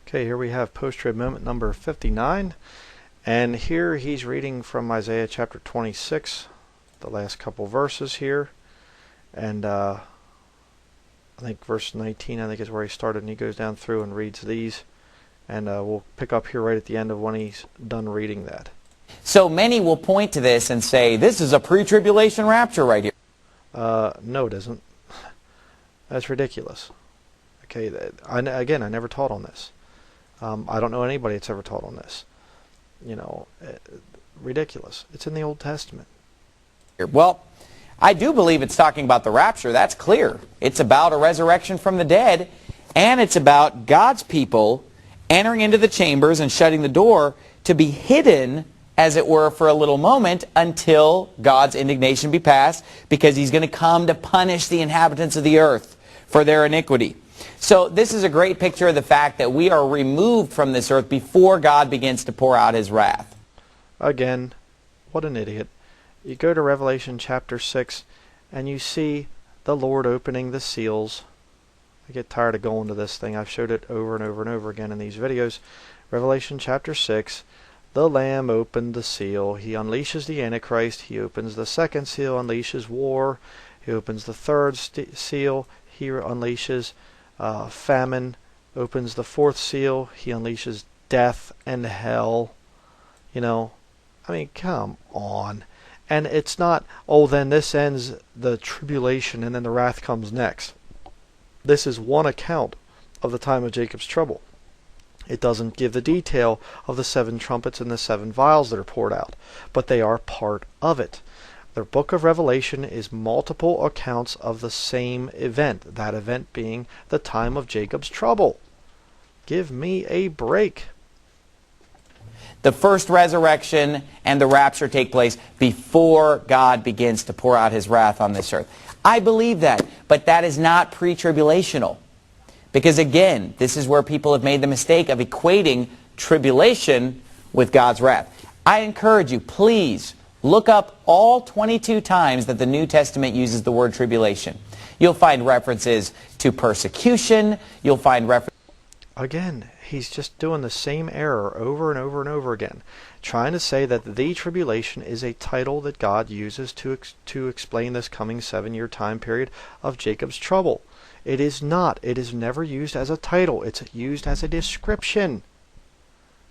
Okay, here we have post-trib moment number 59, and here he's reading from Isaiah chapter 26, the last couple verses here, and I think verse 19 is where he started, and he goes down through and reads these, and we'll pick up here right at the end of when he's done reading that. So many will point to this and say, this is a pre-tribulation rapture right here. No, it isn't. That's ridiculous. Okay, again, I never taught on this. I don't know anybody that's ever taught on this. You know, ridiculous. It's in the Old Testament. Well, I do believe it's talking about the rapture. That's clear. It's about a resurrection from the dead, and it's about God's people entering into the chambers and shutting the door to be hidden, as it were, for a little moment until God's indignation be passed, because He's going to come to punish the inhabitants of the earth for their iniquity. So this is a great picture of the fact that we are removed from this earth before God begins to pour out His wrath. Again, what an idiot. You go to Revelation chapter 6 and you see the Lord opening the seals. I get tired of going to this thing. I've showed it over and over and over again in these videos. Revelation chapter 6, the Lamb opened the seal. He unleashes the Antichrist. He opens the second seal, unleashes war. He opens the third seal. He unleashes famine, opens the fourth seal. He unleashes death and hell. You know, I mean, come on. And it's not, oh, then this ends the tribulation and then the wrath comes next. This is one account of the time of Jacob's trouble. It doesn't give the detail of the 7 trumpets and the 7 vials that are poured out, but they are part of it. The book of Revelation is multiple accounts of the same event, that event being the time of Jacob's trouble. Give me a break. The first resurrection and the rapture take place before God begins to pour out His wrath on this earth. I believe that, but that is not pre-tribulational. Because again, this is where people have made the mistake of equating tribulation with God's wrath. I encourage you, please, look up all 22 times that the New Testament uses the word tribulation. You'll find references to persecution. You'll find references. Again, he's just doing the same error over and over and over again, trying to say that the tribulation is a title that God uses to explain this coming 7-year time period of Jacob's trouble. It is not. It is never used as a title. It's used as a description.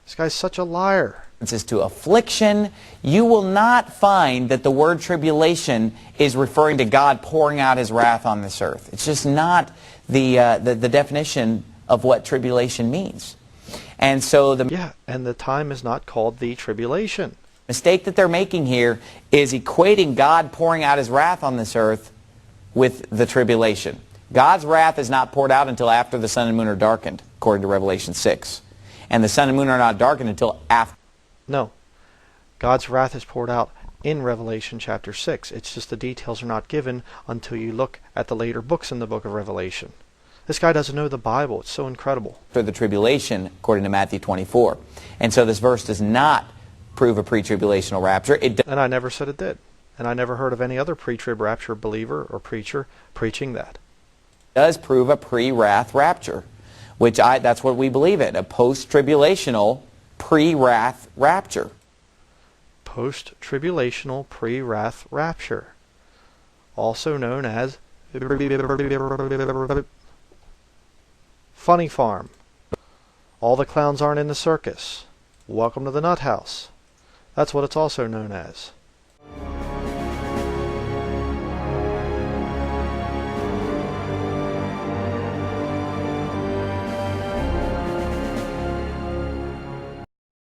This guy's such a liar. References to affliction. You will not find that the word tribulation is referring to God pouring out His wrath on this earth. It's just not the definition of what tribulation means. And so and the time is not called the tribulation. Mistake that they're making here is equating God pouring out His wrath on this earth with the tribulation. God's wrath is not poured out until after the sun and moon are darkened, according to Revelation 6. And the sun and moon are not darkened until after. No. God's wrath is poured out in Revelation chapter 6. It's just the details are not given until you look at the later books in the book of Revelation. This guy doesn't know the Bible. It's so incredible. For the tribulation, according to Matthew 24. And so this verse does not prove a pre-tribulational rapture. And I never said it did. And I never heard of any other pre-trib rapture believer or preacher preaching that. It does prove a pre-wrath rapture, which that's what we believe in, a post-tribulational pre-wrath rapture. Post-tribulational pre-wrath rapture. Also known as Funny Farm. All the clowns aren't in the circus. Welcome to the Nut House. That's what it's also known as.